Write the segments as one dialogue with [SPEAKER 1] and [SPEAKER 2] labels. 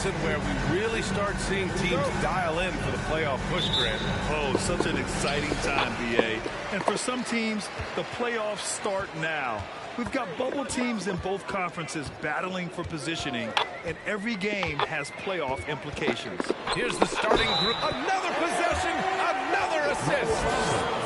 [SPEAKER 1] season where we really start seeing teams dial in for the playoff push, Grant.
[SPEAKER 2] Oh, such an exciting time, B.A. And for some teams, the playoffs start now. We've got bubble teams in both conferences battling for positioning, and every game has playoff implications.
[SPEAKER 1] Here's the starting group. Another possession, another assist.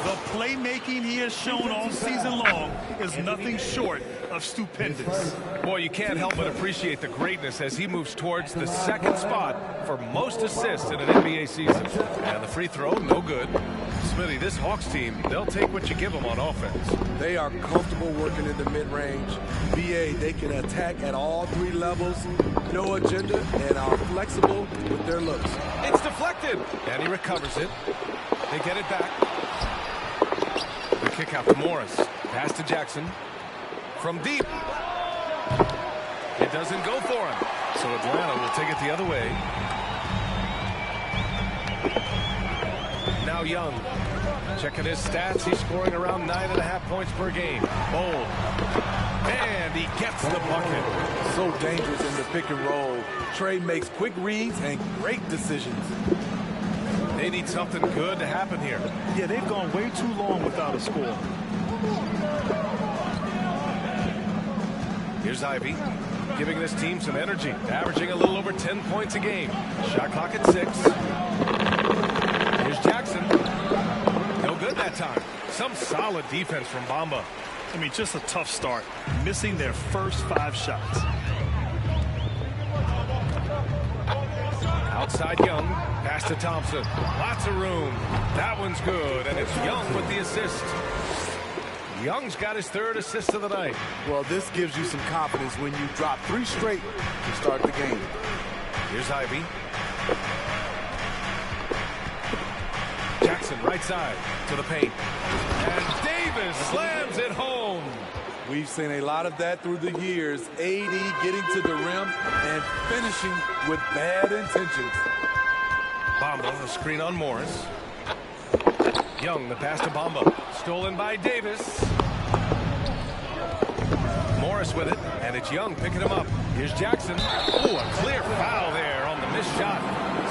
[SPEAKER 2] The playmaking he has shown all season long is nothing short of stupendous.
[SPEAKER 1] Boy, you can't help but appreciate the greatness as he moves towards the second spot for most assists in an NBA season. And the free throw, no good. Smitty, this Hawks team, they'll take what you give them on offense.
[SPEAKER 3] They are comfortable working in the mid-range. BA, they can attack at all three levels, no agenda, and are flexible with their looks.
[SPEAKER 1] It's deflected, and he recovers it. They get it back. The kick out to Morris. Pass to Jackson. From deep. It doesn't go for him. So Atlanta will take it the other way. Now Young. Checking his stats. He's scoring around 9.5 points per game. Bold. And he gets the bucket.
[SPEAKER 3] So dangerous in the pick and roll. Trey makes quick reads and great decisions.
[SPEAKER 1] They need something good to happen here.
[SPEAKER 2] Yeah, they've gone way too long without a score.
[SPEAKER 1] Here's Ivy, giving this team some energy, averaging a little over 10 points a game. Shot clock at 6. Here's Jackson. No good that time. Some solid defense from Bamba.
[SPEAKER 2] I mean, just a tough start, missing their first 5 shots.
[SPEAKER 1] Outside Young, pass to Thompson. Lots of room. That one's good, and it's Young with the assist. Young's got his 3rd assist of the night.
[SPEAKER 3] Well, this gives you some confidence when you drop 3 straight to start the game.
[SPEAKER 1] Here's Ivy. Jackson, right side, to the paint. And Davis slams it home.
[SPEAKER 3] We've seen a lot of that through the years. AD getting to the rim and finishing with bad intentions.
[SPEAKER 1] Bamba, a screen on Morris. Young, the pass to Bamba. Stolen by Davis. Morris with it, and it's Young picking him up. Here's Jackson. Oh, a clear foul there on the missed shot.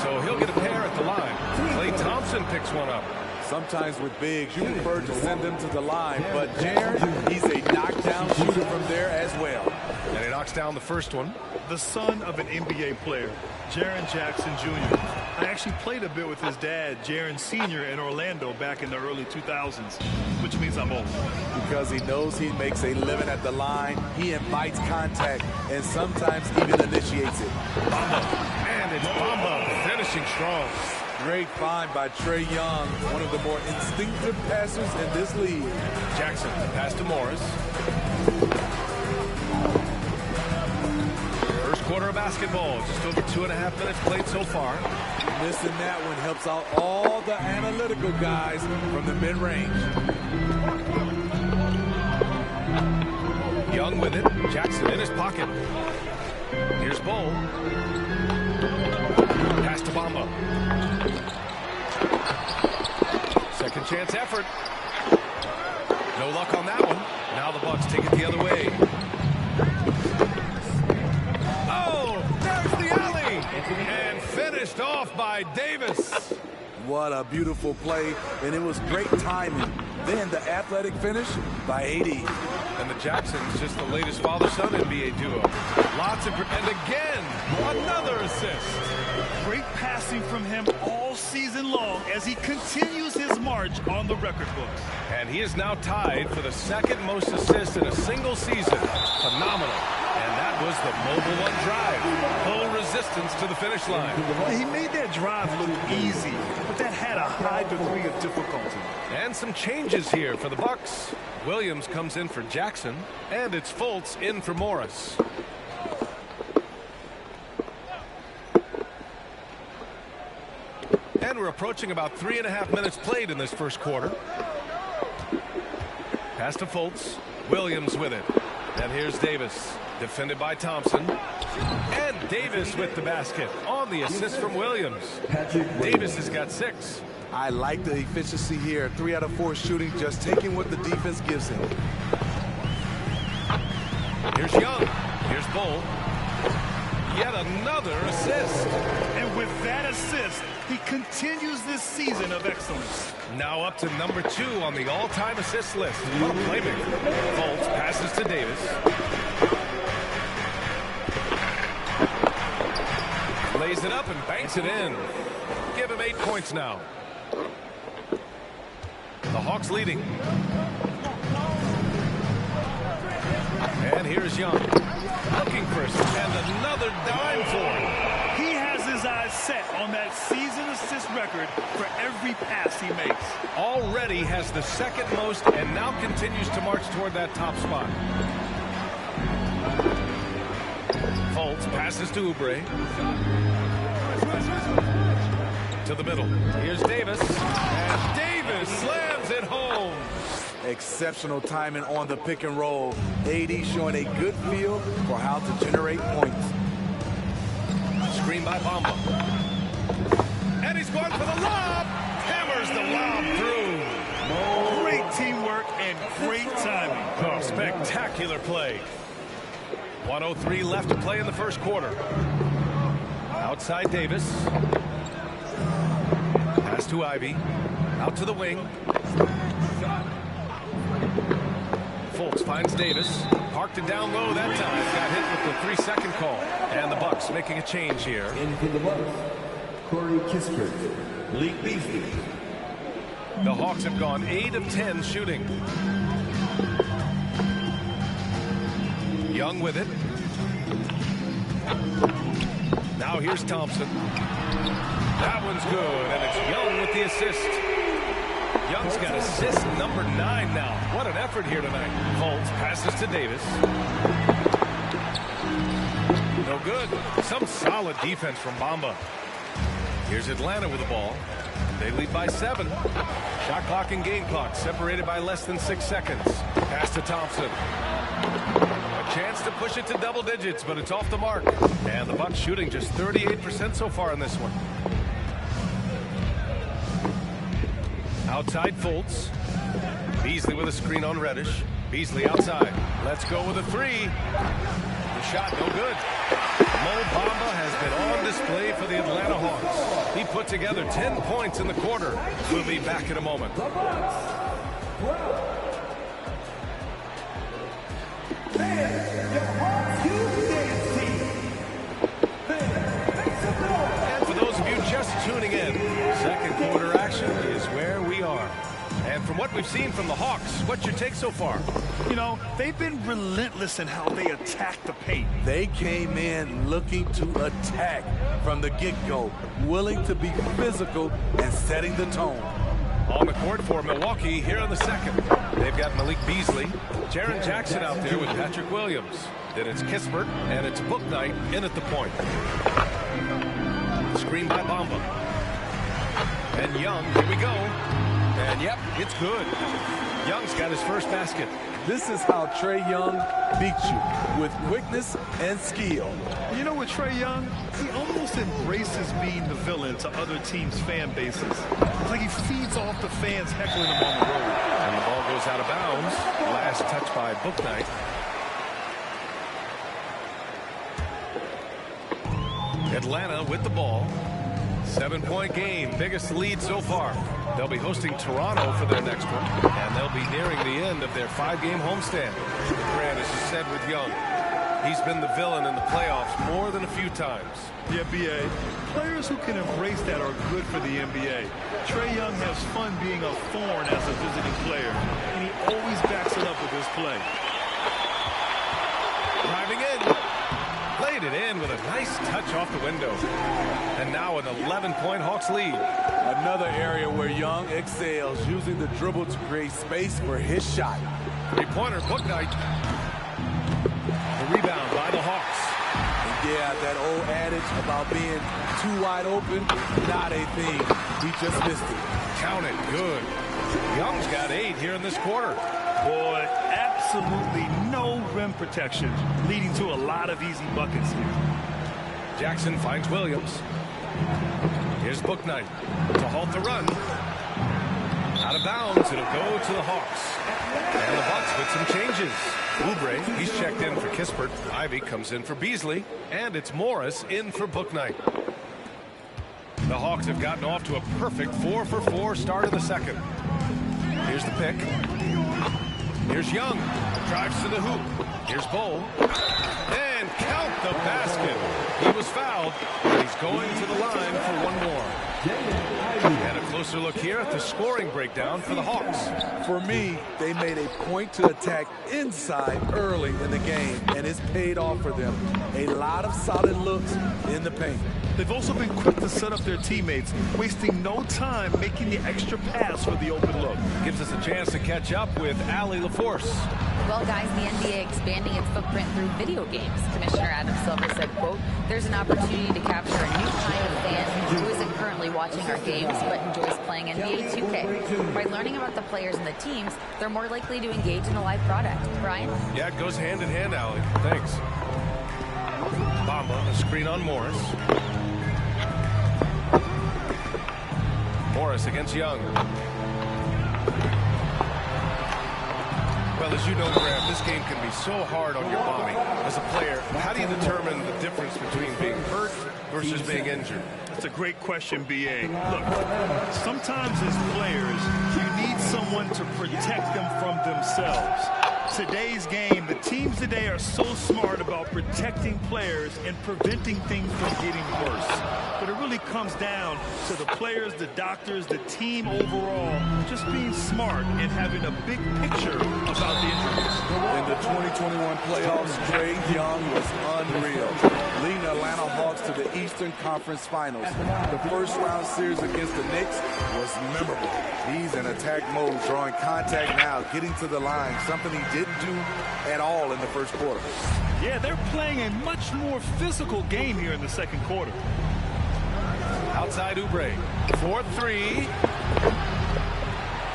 [SPEAKER 1] So he'll get a pair at the line. Klay Thompson picks one up.
[SPEAKER 3] Sometimes with bigs, you prefer to send them to the line, but Jaren, he's a knockdown shooter from there as well.
[SPEAKER 1] And he knocks down the first one.
[SPEAKER 2] The son of an NBA player, Jaren Jackson Jr. I actually played a bit with his dad, Jaren Sr. in Orlando back in the early 2000s, which means I'm old.
[SPEAKER 3] Because he knows he makes a living at the line, he invites contact and sometimes even initiates it.
[SPEAKER 1] Bamba, and it's Bamba finishing strong.
[SPEAKER 3] Great find by Trey Young, one of the more instinctive passers in this league.
[SPEAKER 1] Jackson, pass to Morris. First quarter of basketball, just over 2.5 minutes played so far.
[SPEAKER 3] Missing that one helps out all the analytical guys from the mid-range.
[SPEAKER 1] Young with it, Jackson in his pocket. Here's Bull. Pass to Bamba. Second chance effort. No luck on that one. Now the Bucks take it the other way. Oh, there's the alley. And finished off by Davis.
[SPEAKER 3] What a beautiful play, and it was great timing. Then the athletic finish by AD.
[SPEAKER 1] And the Jacksons, just the latest father-son NBA duo. Lots of, and again, another assist.
[SPEAKER 2] Great passing from him all season long as he continues his march on the record books.
[SPEAKER 1] And he is now tied for the 2nd most assists in a single season. Phenomenal. And that was the mobile one drive. Full resistance to the finish line.
[SPEAKER 2] He made that drive look easy, but that had a high degree of difficulty.
[SPEAKER 1] And some changes here for the Bucks. Williams comes in for Jackson, and it's Fultz in for Morris. And we're approaching about 3.5 minutes played in this first quarter. Pass to Fultz. Williams with it. And here's Davis. Defended by Thompson. And Davis with the basket on the assist from Williams. Davis has got 6.
[SPEAKER 3] I like the efficiency here. 3 out of 4 shooting, just taking what the defense gives him.
[SPEAKER 1] Here's Young. Here's Bull. yet another assist.
[SPEAKER 2] And with that assist, he continues this season of excellence.
[SPEAKER 1] Now up to number 2 on the all-time assist list. What a playmaker. Fultz passes to Davis. Lays it up and banks it in. Give him 8 points now. The Hawks leading. And here's Young. Looking for us. And another dime for him.
[SPEAKER 2] He has his eyes set on that season assist record for every pass he makes.
[SPEAKER 1] Already has the second most and now continues to march toward that top spot. Fultz passes to Oubre. To the middle. Here's Davis. And Davis slams it home.
[SPEAKER 3] Exceptional timing on the pick and roll. AD showing a good feel for how to generate points.
[SPEAKER 1] Screen by Bamba. And he's going for the lob. Hammers the lob through.
[SPEAKER 2] Great teamwork and great timing.
[SPEAKER 1] Oh, spectacular play. 1:03 left to play in the first quarter. Outside Davis. Pass to Ivy. Out to the wing. Fultz finds Davis. Parked it down low that time. Got hit with the 3-second call. And the Bucks making a change here.
[SPEAKER 4] In for the Bucks, Corey Kispert, Malik Beasley.
[SPEAKER 1] The Hawks have gone 8 of 10 shooting. Young with it. Now here's Thompson. That one's good, and it's Young with the assist. Young's got assist number 9 now. What an effort here tonight. Fultz passes to Davis. No good. Some solid defense from Bamba. Here's Atlanta with the ball. They lead by 7. Shot clock and game clock separated by less than 6 seconds. Pass to Thompson. A chance to push it to double digits, but it's off the mark. And the Bucks shooting just 38% so far in this one. Outside Fultz. Beasley with a screen on Reddish. Beasley outside. Let's go with a 3. The shot no good. Mo Bamba has been on display for the Atlanta Hawks. He put together 10 points in the quarter. We'll be back in a moment. And for those of you just tuning in, second quarter action is where we are. And from what we've seen from the Hawks, what's your take so far?
[SPEAKER 2] You know, they've been relentless in how they attack the paint.
[SPEAKER 3] They came in looking to attack from the get-go, willing to be physical and setting the tone.
[SPEAKER 1] On the court for Milwaukee here in the second. They've got Malik Beasley, Jaren Jackson out there with Patrick Williams. Then it's Kispert and it's Bouknight in at the point. Screen by Bamba. And Young, here we go. And yep, it's good. Young's got his first basket.
[SPEAKER 3] This is how Trae Young beats you, with quickness and skill.
[SPEAKER 2] You know, with Trae Young, he almost embraces being the villain to other teams' fan bases. It's like he feeds off the fans heckling him on the road.
[SPEAKER 1] And the ball goes out of bounds. Last touch by Bouknight. Atlanta with the ball. 7-point game, biggest lead so far. They'll be hosting Toronto for their next one, and they'll be nearing the end of their 5-game homestand. Grant, as you said with Young, he's been the villain in the playoffs more than a few times.
[SPEAKER 2] Yeah, B.A., players who can embrace that are good for the NBA. Trae Young has fun being a thorn as a visiting player, and he always backs it up with his play.
[SPEAKER 1] Driving in. Played it in with a nice touch off the window. And now an 11-point Hawks lead.
[SPEAKER 3] Another area where Young excels, using the dribble to create space for his shot.
[SPEAKER 1] Three-pointer, Bouknight. The rebound by the Hawks.
[SPEAKER 3] And yeah, that old adage about being too wide open, not a thing. He just missed it.
[SPEAKER 1] Count it, good. Young's got 8 here in this quarter.
[SPEAKER 2] Boy, absolutely no rim protection, leading to a lot of easy buckets here.
[SPEAKER 1] Jackson finds Williams. Here's Bouknight to halt the run. Out of bounds, it'll go to the Hawks. And the Bucks with some changes. Oubre, he's checked in for Kispert. Ivy comes in for Beasley. And it's Morris in for Bouknight. The Hawks have gotten off to a perfect 4-for-4 start of the second. Here's the pick. Here's Young. Drives to the hoop. Here's Bol. And count the basket. He was fouled, but he's going to the line for one more. And a closer look here at the scoring breakdown for the Hawks.
[SPEAKER 3] For me, they made a point to attack inside early in the game, and it's paid off for them. A lot of solid looks in the paint.
[SPEAKER 2] They've also been quick to set up their teammates, wasting no time making the extra pass for the open look.
[SPEAKER 1] Gives us a chance to catch up with Allie LaForce.
[SPEAKER 5] Well, guys, the NBA expanding its footprint through video games. Commissioner Adam Silver said, quote, "There's an opportunity to capture a new kind of fan who isn't currently watching our games but enjoys playing NBA 2K. By learning about the players and the teams, they're more likely to engage in a live product." Brian?
[SPEAKER 1] Yeah, it goes hand in hand, Allie. Thanks. Bamba, a screen on Morris. Morris against Young. Well, as you know, Graham, this game can be so hard on your body. As a player, how do you determine the difference between being hurt versus being injured?
[SPEAKER 2] That's a great question, B.A. Look, sometimes as players, you need someone to protect them from themselves. Today's game, the teams today are so smart about protecting players and preventing things from getting worse. But it really comes down to the players, the doctors, the team overall, just being smart and having a big picture about the injuries.
[SPEAKER 3] In the 2021 playoffs, Trae Young was unreal, leading the Atlanta Hawks to the Eastern Conference Finals. The first round series against the Knicks was memorable. He's in attack mode, drawing contact now, getting to the line, something he didn't do at all in the first quarter.
[SPEAKER 2] Yeah, they're playing a much more physical game here in the second quarter.
[SPEAKER 1] Outside Oubre. 4-3.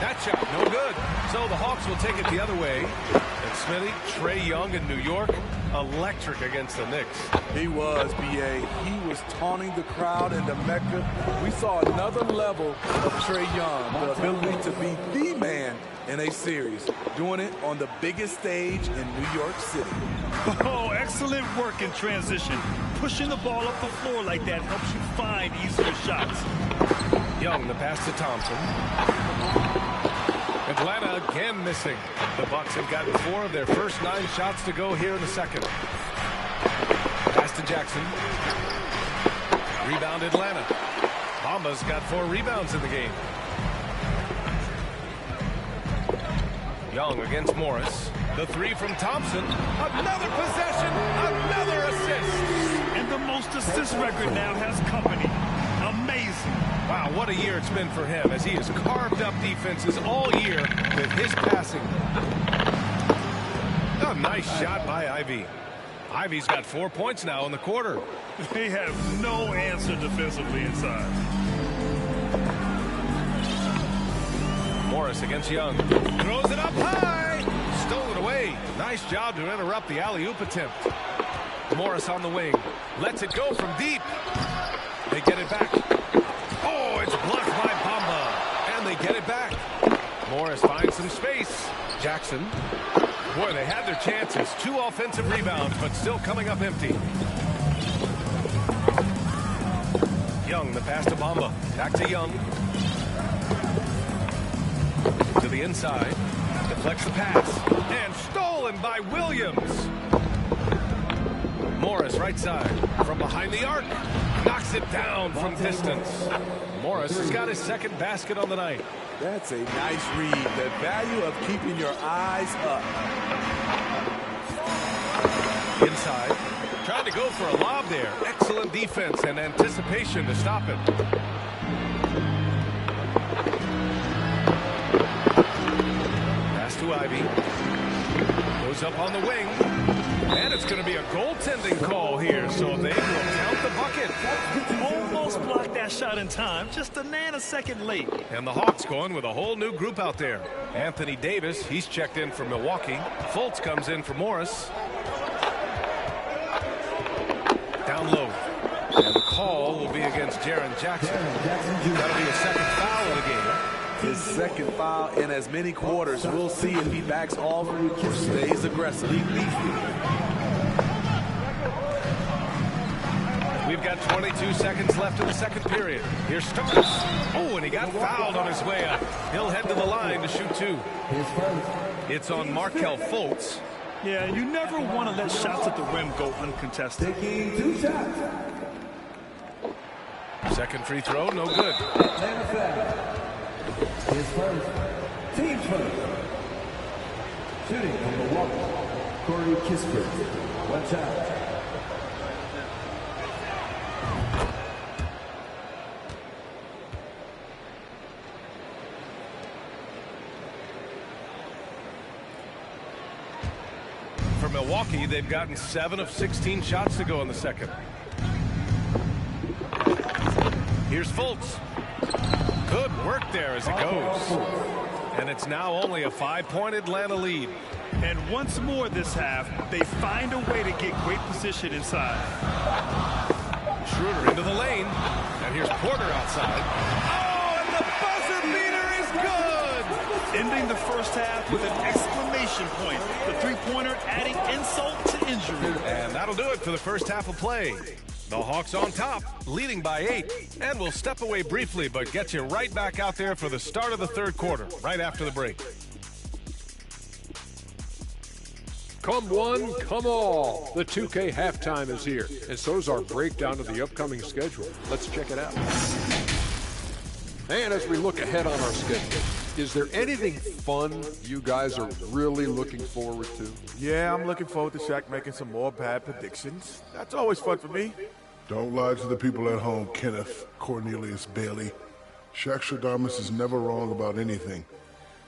[SPEAKER 1] That shot, no good. So the Hawks will take it the other way. And Smithy, Trae Young in New York, electric against the Knicks.
[SPEAKER 3] He was, B.A. He was taunting the crowd in the Mecca. We saw another level of Trae Young, the ability to be the man in a series, doing it on the biggest stage in New York City.
[SPEAKER 2] Oh, excellent work in transition. Pushing the ball up the floor like that helps you find easier shots.
[SPEAKER 1] Young, the pass to Thompson. Atlanta again missing. The Bucks have gotten 4 of their first 9 shots to go here in the second. Pass to Jackson. Rebound Atlanta. Bamba's got 4 rebounds in the game. Young against Morris. The 3 from Thompson. Another possession. Another assist.
[SPEAKER 2] And the most assist record now has company. Amazing.
[SPEAKER 1] Wow, what a year it's been for him as he has carved up defenses all year with his passing. A nice shot by Ivy. Ivy's got 4 points now in the quarter.
[SPEAKER 2] They have no answer defensively inside.
[SPEAKER 1] Morris against Young. Throws it up high. Stolen away. Nice job to interrupt the alley-oop attempt. Morris on the wing. Lets it go from deep. They get it back. Oh, it's blocked by Bamba. And they get it back. Morris finds some space. Jackson. Boy, they had their chances. 2 offensive rebounds, but still coming up empty. Young, the pass to Bamba. Back to Young. To the inside. Deflects the pass. And stolen by Williams. Morris, right side. From behind the arc. Knocks it down from distance. Morris has got his second basket on the night.
[SPEAKER 3] That's a nice read. The value of keeping your eyes up.
[SPEAKER 1] Inside. Trying to go for a lob there. Excellent defense and anticipation to stop him. Pass to Ivy. Goes up on the wing. And it's going to be a goaltending call here, so they will count the bucket.
[SPEAKER 2] Almost blocked that shot in time, just a nanosecond late.
[SPEAKER 1] And the Hawks going with a whole new group out there. Anthony Davis, he's checked in for Milwaukee. Fultz comes in for Morris. Down low. And the call will be against Jaren Jackson. That'll be a second foul of the game.
[SPEAKER 3] His second foul in as many quarters. We'll see if he backs off or stays aggressive.
[SPEAKER 1] We've got 22 seconds left in the second period. Here's Starks. Oh, and he got fouled on his way up. He'll head to the line to shoot two. It's on Markelle Fultz.
[SPEAKER 2] Yeah, you never want to let shots at the rim go uncontested.
[SPEAKER 4] Taking 2 shots.
[SPEAKER 1] Second free throw, no good.
[SPEAKER 4] His first. Team first. Shooting from Milwaukee, Corey Kispert. Watch out.
[SPEAKER 1] For Milwaukee, they've gotten 7 of 16 shots to go in the second. Here's Fultz. Good work there as it goes. And it's now only a 5-point Atlanta lead.
[SPEAKER 2] And once more this half, they find a way to get great position inside.
[SPEAKER 1] Schroeder into the lane. And here's Porter outside. Oh, and the buzzer beater is good!
[SPEAKER 2] Ending the first half with an exclamation point. The three-pointer adding insult to injury.
[SPEAKER 1] And that'll do it for the first half of play. The Hawks on top, leading by 8. And we'll step away briefly, but get you right back out there for the start of the third quarter, right after the break.
[SPEAKER 6] Come one, come all. The 2K halftime is here, and so is our breakdown of the upcoming schedule. Let's check it out. And as we look ahead on our schedule, is there anything fun you guys are really looking forward to?
[SPEAKER 7] Yeah, I'm looking forward to Shaq making some more bad predictions. That's always fun for me.
[SPEAKER 8] Don't lie to the people at home, Kenneth Cornelius Bailey. Shaq Stradamus is never wrong about anything.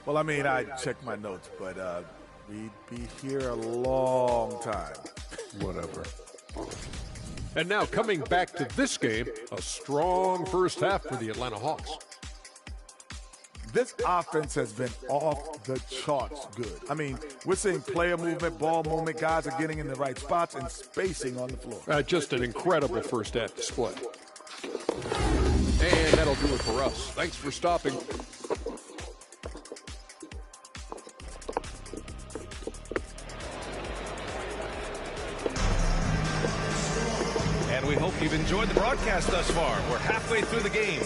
[SPEAKER 7] Well, I mean, I checked my notes, but we'd be here a long time.
[SPEAKER 8] Whatever.
[SPEAKER 6] And now coming back to this game, a strong first half for the Atlanta Hawks.
[SPEAKER 7] This offense has been off the charts good. I mean, we're seeing player movement, ball movement, guys are getting in the right spots and spacing on the floor.
[SPEAKER 6] Just an incredible first half display. And that'll do it for us. Thanks for stopping.
[SPEAKER 1] And we hope you've enjoyed the broadcast thus far. We're halfway through the game.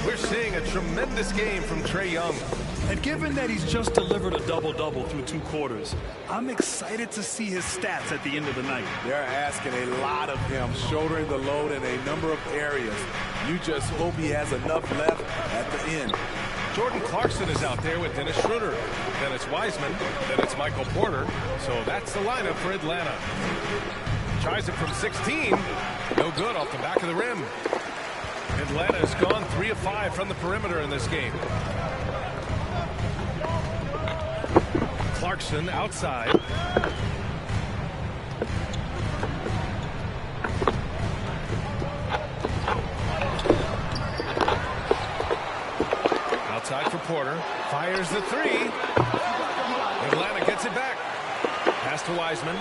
[SPEAKER 1] We're seeing a tremendous game from Trae Young.
[SPEAKER 2] And given that he's just delivered a double-double through 2 quarters, I'm excited to see his stats at the end of the night.
[SPEAKER 3] They're asking a lot of him, shouldering the load in a number of areas. You just hope he has enough left at the end.
[SPEAKER 1] Jordan Clarkson is out there with Dennis Schroeder. Then it's Wiseman. Then it's Michael Porter. So that's the lineup for Atlanta. Tries it from 16. No good off the back of the rim. Atlanta has gone 3 of 5 from the perimeter in this game. Clarkson outside. Outside for Porter. Fires the 3. Atlanta gets it back. Pass to Wiseman.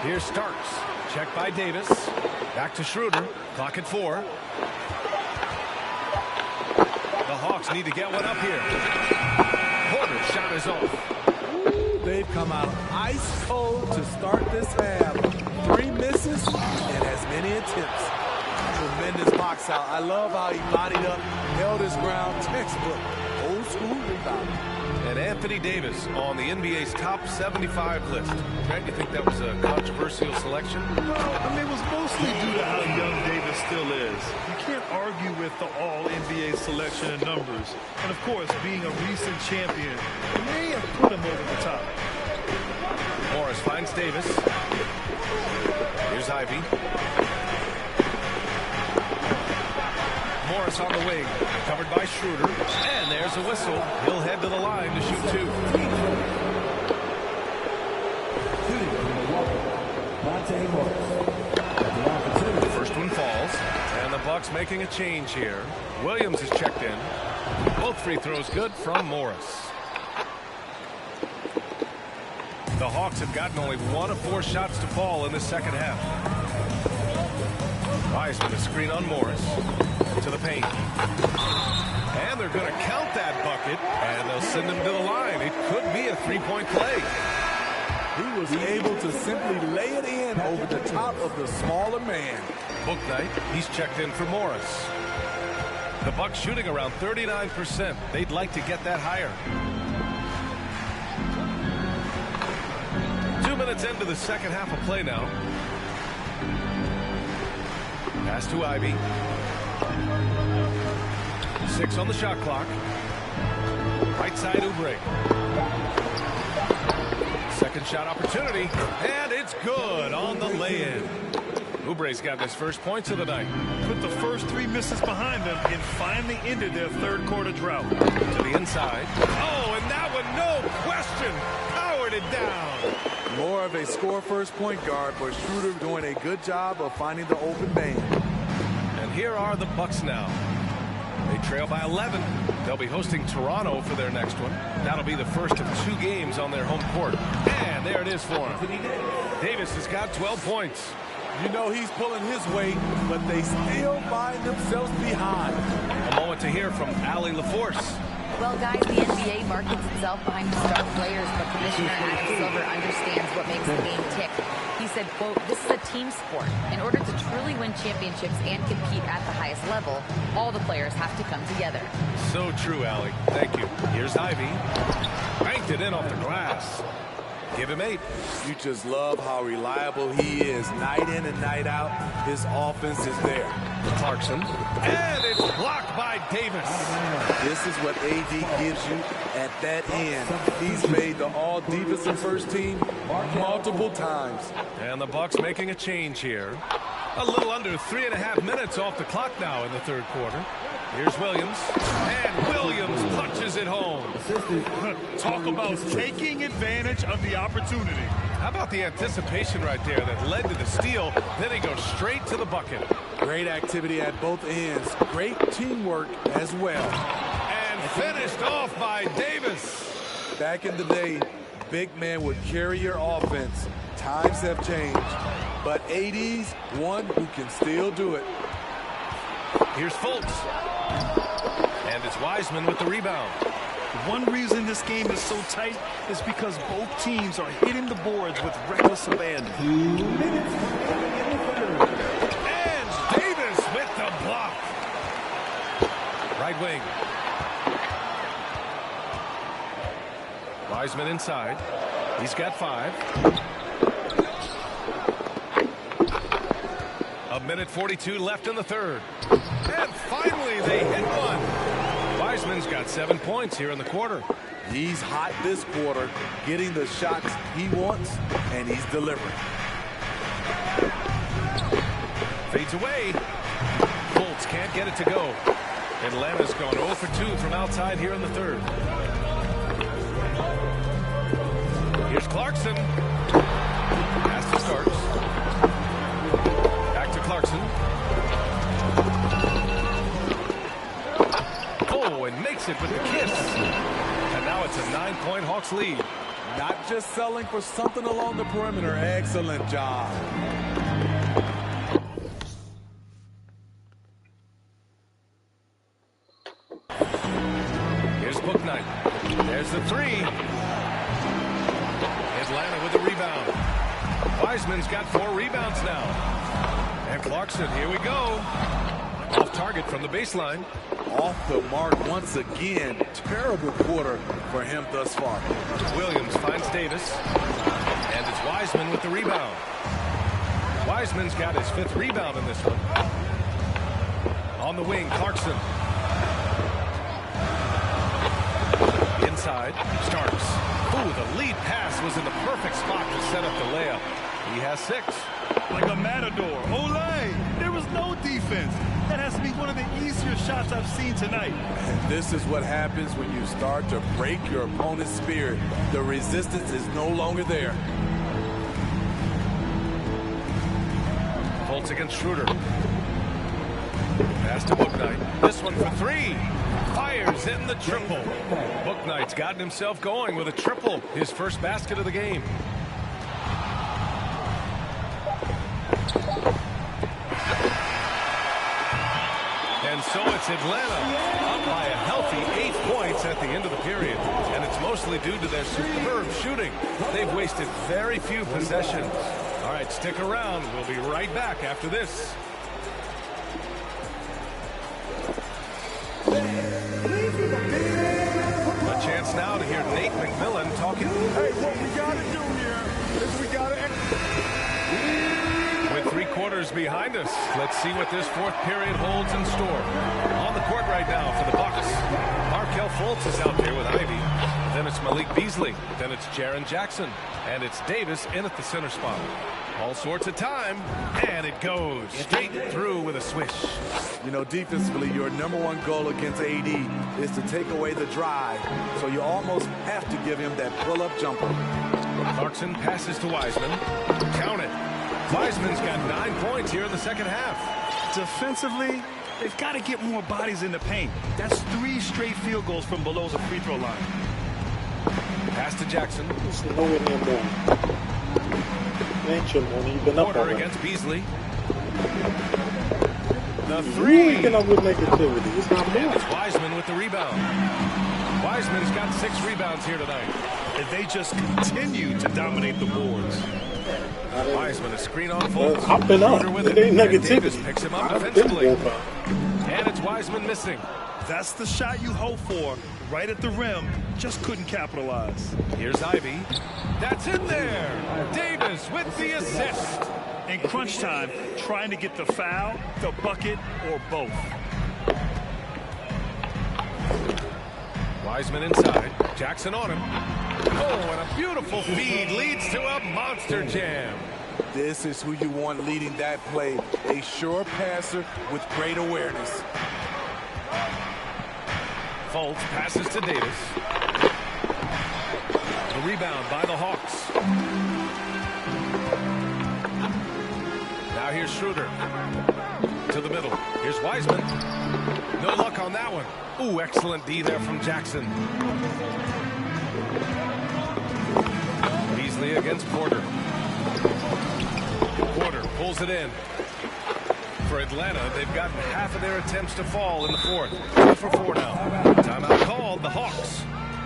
[SPEAKER 1] Here's Starks. Check by Davis. Back to Schroeder. Clock at 4. The Hawks need to get one up here. Porter's shot is off.
[SPEAKER 3] They've come out ice cold to start this half. 3 misses and as many attempts. Tremendous box out. I love how he bodied up, held his ground. Textbook. Old school rebound.
[SPEAKER 1] And Anthony Davis on the NBA's top 75 list. Grant, you think that was a controversial selection?
[SPEAKER 2] I mean, it was mostly due to how young Davis still is. You can't argue with the all-NBA selection and numbers. And, of course, being a recent champion may have put him over the top.
[SPEAKER 1] Morris finds Davis. Here's Ivy. Morris on the wing, covered by Schroeder. And there's a whistle. He'll head to the line to shoot 2. The first one falls. And the Bucks making a change here. Williams is checked in. Both free throws good from Morris. The Hawks have gotten only 1 of 4 shots to fall in the second half. Wiseman a screen on Morris. To the paint. And they're going to count that bucket, and they'll send him to the line. It could be a three-point play.
[SPEAKER 3] He was able to simply lay it in over the top of the smaller man.
[SPEAKER 1] Bouknight, he's checked in for Morris. The Bucks shooting around 39%. They'd like to get that higher. 2 minutes into the second half of play now. Pass to Ivy. 6 on the shot clock. Right side Oubre. Second shot opportunity, and it's good on the lay-in. Oubre's got his first points of the night.
[SPEAKER 2] Put the first 3 misses behind them and finally ended their third quarter drought.
[SPEAKER 1] To the inside. Oh, and that one, no question, powered it down.
[SPEAKER 3] More of a score-first point guard, but Schroeder doing a good job of finding the open man.
[SPEAKER 1] And here are the Bucks now. They trail by 11. They'll be hosting Toronto for their next one. That'll be the first of 2 games on their home court. And there it is for him. Davis has got 12 points.
[SPEAKER 3] You know he's pulling his weight, but they still find themselves behind.
[SPEAKER 1] A moment to hear from Allie LaForce.
[SPEAKER 5] Well, guys, the NBA markets itself behind star players, but Commissioner Adam Silver understands what makes the game tick. He said, quote, "This is a team sport. In order to truly win championships and compete at the highest level, all the players have to come together."
[SPEAKER 1] So true, Allie. Thank you. Here's Ivy. Banked it in off the glass. Give him 8.
[SPEAKER 3] You just love how reliable he is. Night in and night out, his offense is there.
[SPEAKER 1] Clarkson. And it's blocked by Davis.
[SPEAKER 3] This is what AD gives you at that end. He's made the all-defensive first team multiple times.
[SPEAKER 1] And the Bucks making a change here. A little under 3.5 minutes off the clock now in the third quarter. Here's Williams. And Williams punches it home.
[SPEAKER 2] Talk about taking advantage of the opportunity.
[SPEAKER 1] How about the anticipation right there that led to the steal? Then he goes straight to the bucket.
[SPEAKER 3] Great activity at both ends. Great teamwork as well.
[SPEAKER 1] And finished off by Davis.
[SPEAKER 3] Back in the day, big man would carry your offense. Times have changed. But AD's one who can still do it.
[SPEAKER 1] Here's Fultz. And it's Wiseman with the rebound.
[SPEAKER 2] One reason this game is so tight is because both teams are hitting the boards with reckless abandon.
[SPEAKER 4] 2 minutes.
[SPEAKER 1] And Davis with the block. Right wing. Wiseman inside. He's got 5. 1:42 left in the third. And finally they hit one. Wiseman's got 7 points here in the quarter.
[SPEAKER 3] He's hot this quarter, getting the shots he wants, and he's delivering.
[SPEAKER 1] Fades away. Fultz can't get it to go. Atlanta's gone 0 for 2 from outside here in the third. Here's Clarkson. Pass to Starks. Back to Clarkson. Oh, and makes it with the kiss. And now it's a 9-point Hawks lead.
[SPEAKER 3] Not just selling for something along the perimeter. Excellent job.
[SPEAKER 1] Here's Bouknight. There's the 3. Atlanta with the rebound. Wiseman's got 4 rebounds now. And Clarkson, here we go. Off target from the baseline.
[SPEAKER 3] Off the mark once again. Terrible quarter for him thus far.
[SPEAKER 1] Williams finds Davis. And it's Wiseman with the rebound. Wiseman's got his 5th rebound in this one. On the wing, Clarkson. Inside, Starks. Ooh, the lead pass was in the perfect spot to set up the layup. He has 6.
[SPEAKER 2] Like a matador. Olay! There was no defense. That has to be one of the easier shots I've seen tonight.
[SPEAKER 3] And this is what happens when you start to break your opponent's spirit. The resistance is no longer there.
[SPEAKER 1] Fultz against Schroeder. Pass to Bouknight. This one for 3. Fires in the triple. Bouknight's gotten himself going with a triple. His first basket of the game. And So it's Atlanta up by a healthy 8 points at the end of the period. And it's mostly due to their superb shooting. They've wasted very few possessions. All right, stick around. We'll be right back after this. A chance now to hear Nate McMillan talking.
[SPEAKER 7] Hey, what we got to do here is we got to...
[SPEAKER 1] With 3 quarters behind us, let's see what this fourth period holds in store. On the court right now for the Bucks, Markelle Fultz is out there with Ivy. Then it's Malik Beasley. Then it's Jaren Jackson. And it's Davis in at the center spot. All sorts of time, and it goes straight through with a swish.
[SPEAKER 3] You know, defensively, your #1 goal against AD is to take away the drive, so you almost have to give him that pull-up jumper.
[SPEAKER 1] Clarkson passes to Wiseman. Count it. Wiseman's got 9 points here in the second half.
[SPEAKER 2] Defensively, they've got to get more bodies in the paint. That's 3 straight field goals from below the free throw line.
[SPEAKER 1] Pass to Jackson. Porter against Beasley. The 3. And it's Wiseman with the rebound. Wiseman's got 6 rebounds here tonight.
[SPEAKER 2] And they just continue to dominate the boards.
[SPEAKER 1] Wiseman, a screen on Fultz.
[SPEAKER 9] Hopping up. It ain't negativity.
[SPEAKER 1] Davis picks him up defensively. And it's Wiseman missing.
[SPEAKER 2] That's the shot you hope for. Right at the rim. Just couldn't capitalize.
[SPEAKER 1] Here's Ivy. That's in there. Davis with the assist.
[SPEAKER 2] In crunch time, trying to get the foul, the bucket, or both.
[SPEAKER 1] Wiseman inside. Jackson on him. Oh, and a beautiful feed leads to a monster jam.
[SPEAKER 3] This is who you want leading that play. A sure passer with great awareness.
[SPEAKER 1] Fultz passes to Davis. The rebound by the Hawks. Now here's Schroeder. To the middle. Here's Wiseman. No luck on that one. Ooh, excellent D there from Jackson. Beasley against Porter. Porter pulls it in. For Atlanta, they've gotten half of their attempts to fall in the fourth. 2 for 4 now. Timeout called, the Hawks.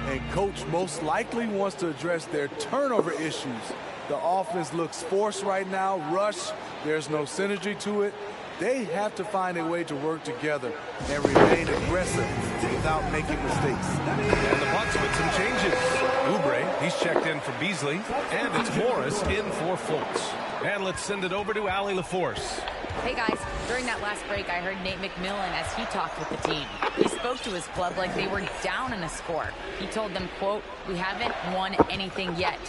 [SPEAKER 3] And coach most likely wants to address their turnover issues. The offense looks forced right now, rush. There's no synergy to it. They have to find a way to work together and remain aggressive without making mistakes.
[SPEAKER 1] And the Bucks with some changes. Oubre, he's checked in for Beasley. And it's Morris in for Fultz. And let's send it over to Allie LaForce.
[SPEAKER 5] Hey guys, during that last break, I heard Nate McMillan as he talked with the team. He spoke to his club like they were down in a score. He told them, quote, "We haven't won anything yet.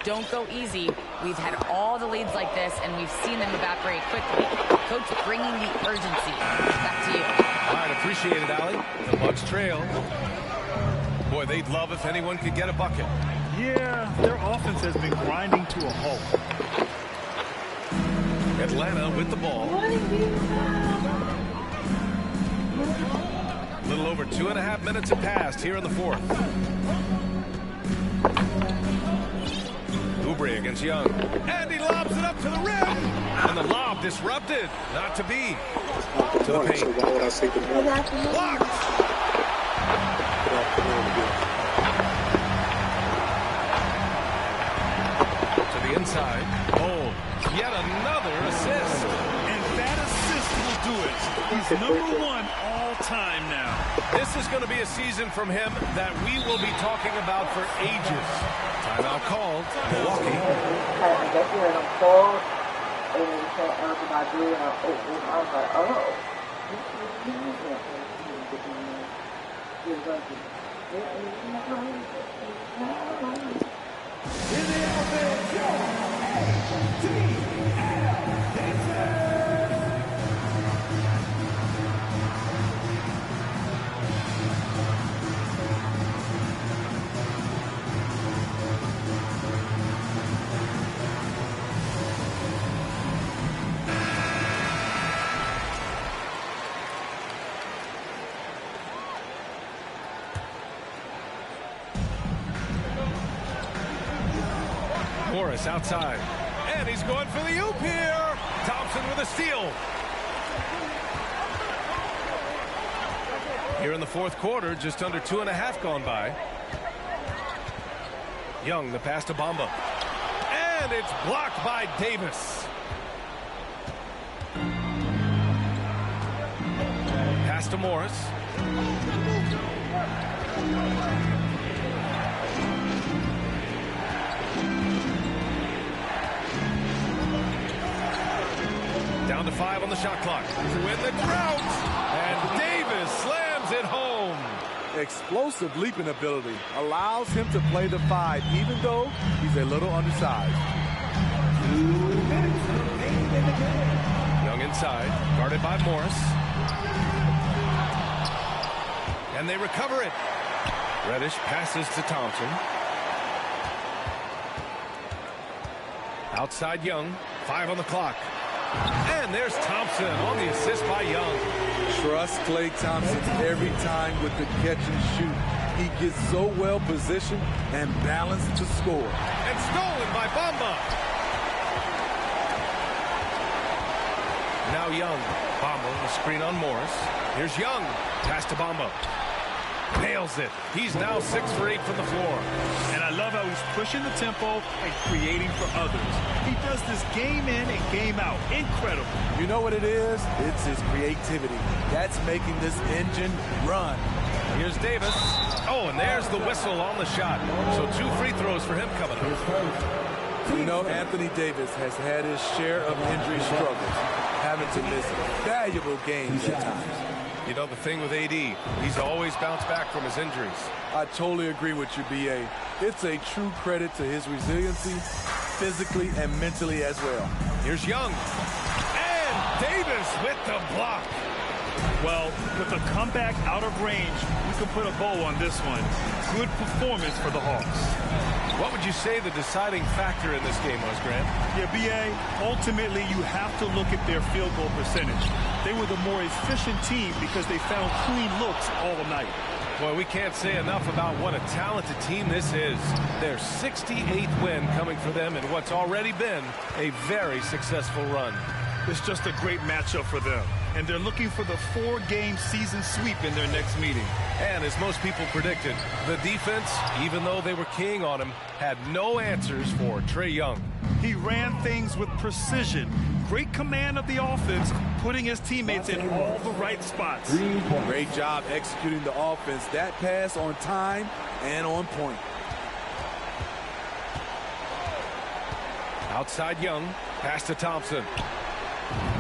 [SPEAKER 5] Don't go easy. We've had all the leads like this, and we've seen them evaporate quickly." Coach bringing the urgency. Back to you.
[SPEAKER 1] All right, appreciate it, Allie. The Bucks trail. Boy, they'd love if anyone could get a bucket.
[SPEAKER 2] Yeah, their offense has been grinding to a halt.
[SPEAKER 1] Atlanta with the ball. A little over 2.5 minutes have passed here in the fourth. Oubre against Young. And he lobs it up to the rim. And the lob disrupted. Not to be. To the paint. Blocked. To the inside. Oh, yet another assist.
[SPEAKER 2] And that assist will do it. He's #1 all time now.
[SPEAKER 1] This is going to be a season from him that we will be talking about for ages. Timeout called. Milwaukee. Morris outside. And he's going for the oop here. Thompson with a steal. Here in the fourth quarter, just under 2.5 gone by. Young, the pass to Bamba. And it's blocked by Davis. Pass to Morris. Down to 5 on the shot clock. To win the drought. And Davis slams it home.
[SPEAKER 3] Explosive leaping ability allows him to play the 5, even though he's a little undersized.
[SPEAKER 1] Young inside, guarded by Morris. And they recover it. Reddish passes to Thompson. Outside Young, 5 on the clock. And there's Thompson on the assist by Young.
[SPEAKER 3] Trust Klay Thompson every time with the catch and shoot. He gets so well positioned and balanced to score.
[SPEAKER 1] And stolen by Bamba. Now Young. Bamba, the screen on Morris. Here's Young. Pass to Bamba. Nails it. He's now 6 for 8 from the floor.
[SPEAKER 2] And I love how he's pushing the tempo and creating for others. He does this game in and game out. Incredible.
[SPEAKER 3] You know what it is? It's his creativity. That's making this engine run.
[SPEAKER 1] Here's Davis. Oh, and there's the whistle on the shot. So 2 free throws for him coming up.
[SPEAKER 3] You know, Anthony Davis has had his share of injury struggles, having to miss valuable games at times.
[SPEAKER 1] You know, the thing with AD, he's always bounced back from his injuries.
[SPEAKER 3] I totally agree with you, B.A. It's a true credit to his resiliency, physically and mentally as well.
[SPEAKER 1] Here's Young. And Davis with the block.
[SPEAKER 2] Well, with a comeback out of range, we can put a bow on this one. Good performance for the Hawks.
[SPEAKER 1] What would you say the deciding factor in this game was, Grant?
[SPEAKER 2] Yeah, B.A., ultimately you have to look at their field goal percentage. They were the more efficient team because they found clean looks all night.
[SPEAKER 1] Well, we can't say enough about what a talented team this is. Their 68th win coming for them in what's already been a very successful run.
[SPEAKER 2] It's just a great matchup for them. And they're looking for the 4-game season sweep in their next meeting.
[SPEAKER 1] And as most people predicted, the defense, even though they were keying on him, had no answers for Trae Young.
[SPEAKER 2] He ran things with precision. Great command of the offense, putting his teammates in all the right spots.
[SPEAKER 3] Great job executing the offense. That pass on time and on point.
[SPEAKER 1] Outside Young, pass to Thompson.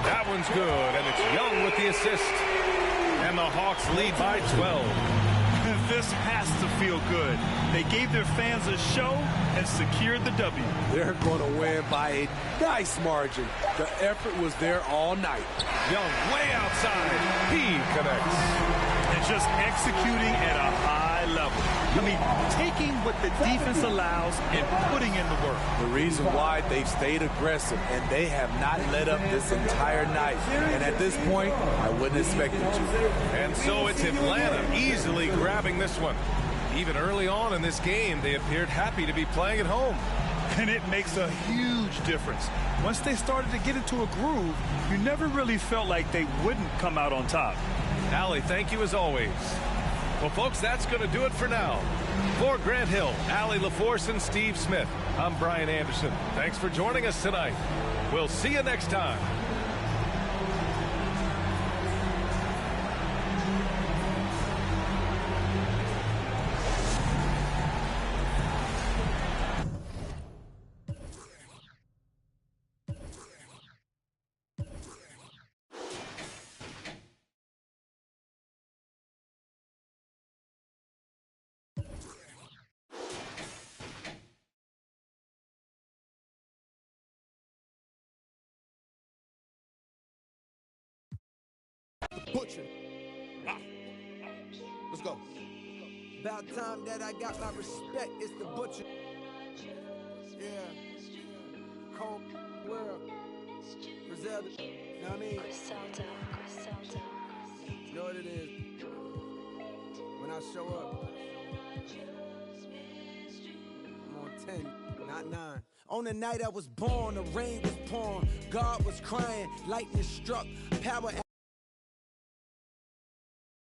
[SPEAKER 1] That one's good, and it's Young with the assist. And the Hawks lead by 12.
[SPEAKER 2] This has to feel good. They gave their fans a show and secured the W.
[SPEAKER 3] They're going to win by a nice margin. The effort was there all night.
[SPEAKER 1] Young way outside. He connects.
[SPEAKER 2] And just executing at a high level. I mean, taking what the defense allows and putting in the work.
[SPEAKER 3] The reason why they've stayed aggressive and they have not let up this entire night. And at this point, I wouldn't expect them to.
[SPEAKER 1] And so it's Atlanta easily grabbing this one. Even early on in this game, they appeared happy to be playing at home.
[SPEAKER 2] And it makes a huge difference. Once they started to get into a groove, you never really felt like they wouldn't come out on top.
[SPEAKER 1] Allie, thank you as always. Well, folks, that's going to do it for now. For Grant Hill, Allie LaForce, and Steve Smith, I'm Brian Anderson. Thanks for joining us tonight. We'll see you next time.
[SPEAKER 10] Butcher. Let's go. About time that I got my respect, it's the Butcher. Yeah. Cold world. Griselda. You know what I mean? You know what it is? When I show up, I'm on 10, not 9. On the night I was born, the rain was pouring, God was crying, lightning struck, power.